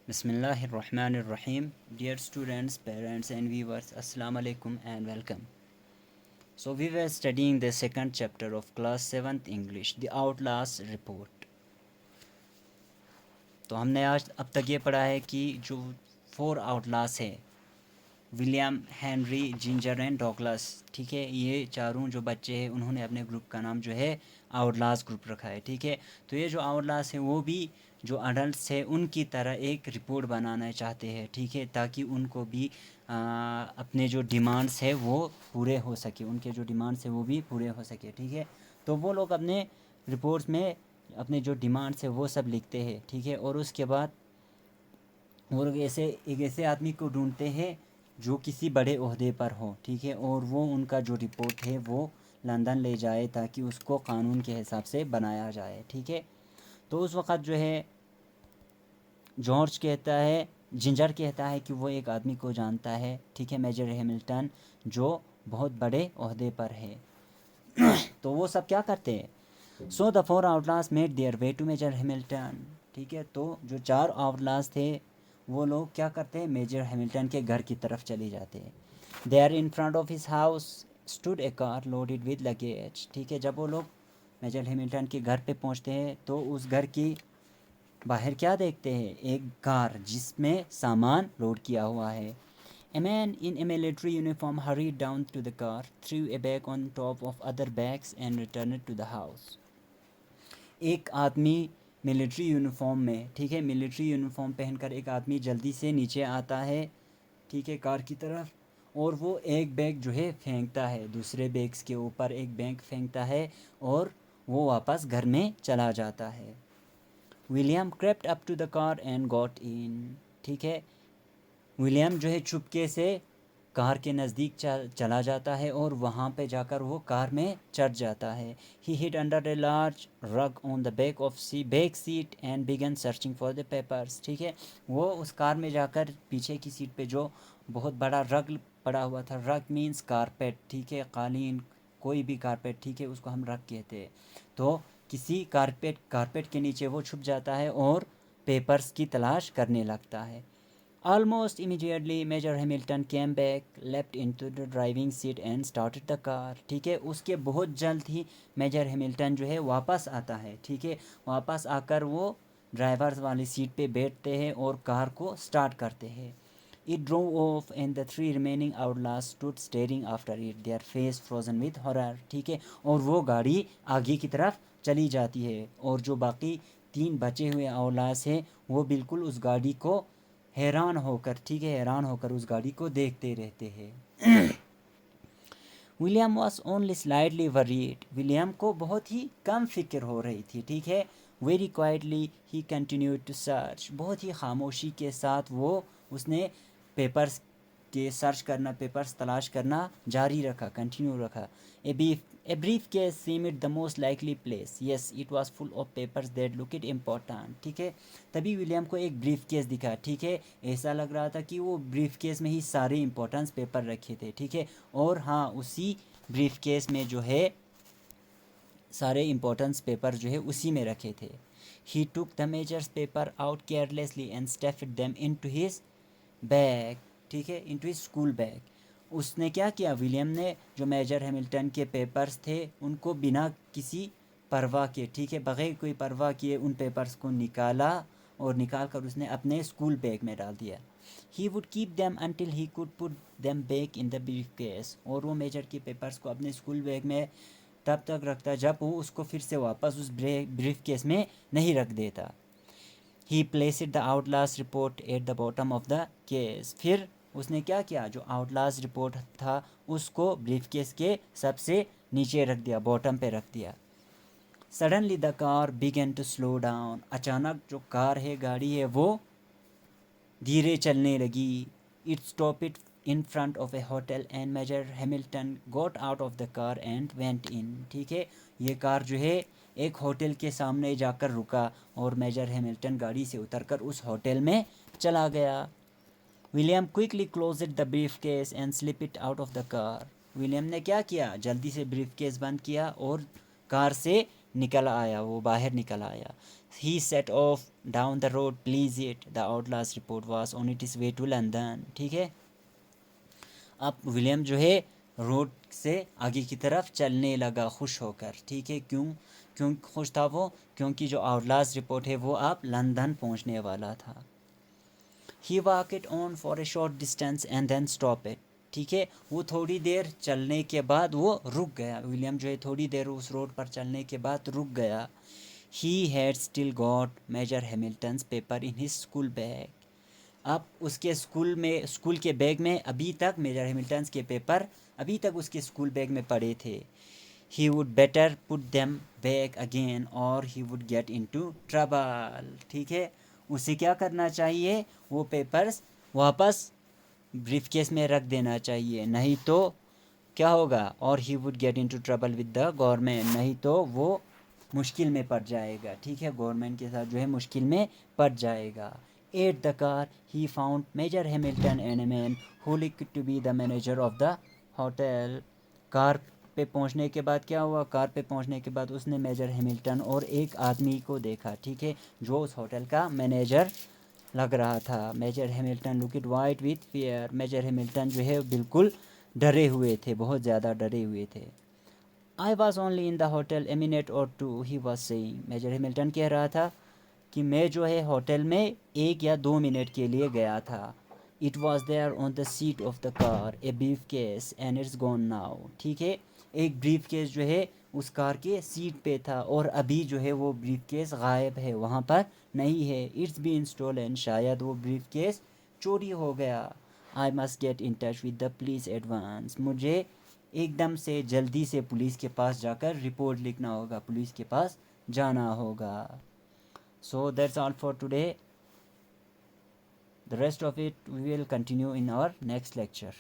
Bismillahirrahmanirrahim. Dear students, parents and viewers, Assalamu alaikum and welcome. So we were studying the second chapter of class 7th English, the Outlast Report. तो हमने आज अब तक ये पढ़ा है कि जो 4 आउटलास है, William, Henry, ginger and Douglas, ठीक है, ये चारों जो बच्चे हैं उन्होंने अपने ग्रुप का नाम जो है आउटलास ग्रुप रखा है, ठीक है। तो ये जो आउटलास है वो भी जो अडल्ट्स है उनकी तरह एक रिपोर्ट बनाना चाहते हैं, ठीक है, ताकि उनको भी अपने जो डिमांड्स है वो पूरे हो सके, उनके जो डिमांड्स है वो भी पूरे हो सके, ठीक है। तो वो लोग अपने रिपोर्ट्स में अपने जो डिमांड्स है वो सब लिखते हैं, ठीक है। और उसके बाद वो लोग एक ऐसे आदमी को ढूंढते हैं जो किसी बड़े ओहदे पर हो, ठीक है, और वो उनका जो रिपोर्ट है वो लंदन ले जाए ताकि उसको कानून के हिसाब से बनाया जाए, ठीक है। तो उस वक़्त जो है जिंजर कहता है कि वो एक आदमी को जानता है, ठीक है, मेजर हैमिल्टन, जो बहुत बड़े ओहदे पर है। तो वो सब क्या करते हैं, so the 4 outlaws made their way to major Hamilton, ठीक है। तो जो 4 आउटलास थे वो लोग क्या करते हैं, मेजर हैमिल्टन के घर की तरफ चले जाते हैं। There in front of his house stood a car loaded with luggage, ठीक है। जब वो लोग मेजर हैमिल्टन के घर पे पहुंचते हैं तो उस घर की बाहर क्या देखते हैं, एक कार जिसमें सामान लोड किया हुआ है। A man in a military uniform hurried down to the car, threw a bag on top of other bags and returned to the house. एक आदमी मिलिट्री यूनिफॉर्म में, ठीक है, मिलिट्री यूनिफॉर्म पहनकर एक आदमी जल्दी से नीचे आता है, ठीक है, कार की तरफ, और वो एक बैग जो है फेंकता है, दूसरे बैग्स के ऊपर एक बैग फेंकता है और वो वापस घर में चला जाता है। William crept up to the car and got in, ठीक है। विलियम जो है चुपके से कार के नज़दीक चला जाता है और वहाँ पे जाकर वो कार में चढ़ जाता है। He hid under a large rug on the back seat and began searching for the papers, ठीक है। वो उस कार में जाकर पीछे की सीट पे जो बहुत बड़ा रग पड़ा हुआ था, रग मीन्स कारपेट, ठीक है, कालीन, कोई भी कारपेट, ठीक है, उसको हम रग कहते हैं। तो किसी कारपेट के नीचे वो छुप जाता है और पेपर्स की तलाश करने लगता है। Almost immediately, Major Hamilton came back, leapt into the driving seat and started the car, ठीक है। उसके बहुत जल्द ही मेजर हैमिल्टन जो है वापस आता है, ठीक है। वापस आकर वो ड्राइवर्स वाली सीट पे बैठते हैं और कार को स्टार्ट करते हैं। It drove off and the 3 remaining outlaws stood staring after it, their face frozen with horror, ठीक है। और वो गाड़ी आगे की तरफ चली जाती है और जो बाकी 3 बचे हुए outlaws हैं वो बिल्कुल उस गाड़ी को हैरान होकर, ठीक है, हैरान होकर उस गाड़ी को देखते रहते हैं। William was only slightly worried, William को बहुत ही कम फिक्र हो रही थी, ठीक है। वेरी क्वाइटली ही कंटिन्यूड टू सर्च, बहुत ही खामोशी के साथ वो उसने पेपर्स के सर्च करना, पेपर्स तलाश करना जारी रखा, कंटिन्यू रखा। A brief case seemed the most likely place, yes it was full of papers that looked important, ठीक है। तभी विलियम को एक ब्रीफ केस दिखा, ठीक है, ऐसा लग रहा था कि वो ब्रीफ केस में ही सारे इंपॉर्टेंस पेपर रखे थे, ठीक है। और हाँ, उसी ब्रीफ केस में जो है सारे इंपॉर्टेंस पेपर जो है उसी में रखे थे। He took the major's paper out carelessly and stuffed them into his bag, ठीक है, इनटू हिज स्कूल बैग। उसने क्या किया, विलियम ने जो मेजर हैमिल्टन के पेपर्स थे उनको बिना किसी परवाह के, ठीक है, बगैर कोई परवाह किए उन पेपर्स को निकाला और निकाल कर उसने अपने स्कूल बैग में डाल दिया। He would keep them until he could put them back in the brief case, और वो मेजर के पेपर्स को अपने स्कूल बैग में तब तक रखता जब वो उसको फिर से वापस उस ब्रीफ केस में नहीं रख देता। ही placed the outlast report at the bottom of the case, फिर उसने क्या किया, जो आउटलास्ट रिपोर्ट था उसको ब्रीफ केस के सबसे नीचे रख दिया, बॉटम पे रख दिया। Suddenly the car began to slow down, अचानक जो कार है, गाड़ी है, वो धीरे चलने लगी। It stopped in front of a hotel and Major Hamilton got out of the car and went in, ठीक है। ये कार जो है एक होटल के सामने जाकर रुका और मेजर हैमिल्टन गाड़ी से उतरकर उस होटल में चला गया। William quickly closed the brief case and slip it out of the car, William ने क्या किया, जल्दी से ब्रीफ केस बंद किया और कार से निकल आया, वो बाहर निकल आया। He set off down the road please it, the outlast report was on its way to London. ठीक है, अब विलियम जो है रोड से आगे की तरफ चलने लगा खुश होकर। ठीक है, क्यों खुश था वो? क्योंकि जो आउटलास्ट रिपोर्ट है वो अब लंदन पहुंचने वाला था। He walked on for a short distance and then stop it. ठीक है, वो थोड़ी देर चलने के बाद वो रुक गया। विलियम जो है थोड़ी देर उस रोड पर चलने के बाद रुक गया। He had still got Major Hamilton's paper in his school bag. अब उसके स्कूल के बैग में अभी तक मेजर हैमिल्टन्स के पेपर अभी तक उसके स्कूल बैग में पड़े थे। He would better put them back again और he would get into trouble. ठीक है, उसे क्या करना चाहिए? वो पेपर्स वापस ब्रीफकेस में रख देना चाहिए, नहीं तो क्या होगा? और he would get into trouble with the government, नहीं तो वो मुश्किल में पड़ जाएगा। ठीक है, गवर्नमेंट के साथ जो है मुश्किल में पड़ जाएगा। At the car he found Major Hamilton and a man who looked to be the manager of the hotel. Car पे पहुंचने के बाद क्या हुआ? कार पे पहुंचने के बाद उसने मेजर हैमिल्टन और एक आदमी को देखा। ठीक है, जो उस होटल का मैनेजर लग रहा था। Major Hamilton looked white with fear. Major Hamilton जो है बिल्कुल डरे हुए थे, बहुत ज़्यादा डरे हुए थे। I was only in the hotel a minute or two, he was saying. Major Hamilton कह रहा था कि मैं जो है होटल में 1 या 2 मिनट के लिए गया था। It was there on the seat of the car a briefcase and it's gone now. ठीक है, एक ब्रीफ केस जो है उस कार के सीट पे था और अभी जो है वो ब्रीफ केस गायब है, वहाँ पर नहीं है। इट्स बीन स्टोलन, शायद वो ब्रीफ केस चोरी हो गया। I must get in touch with the police advance, मुझे एकदम से जल्दी से पुलिस के पास जाकर रिपोर्ट लिखना होगा, पुलिस के पास जाना होगा। So that's all for today. The rest of it we will continue in our next lecture.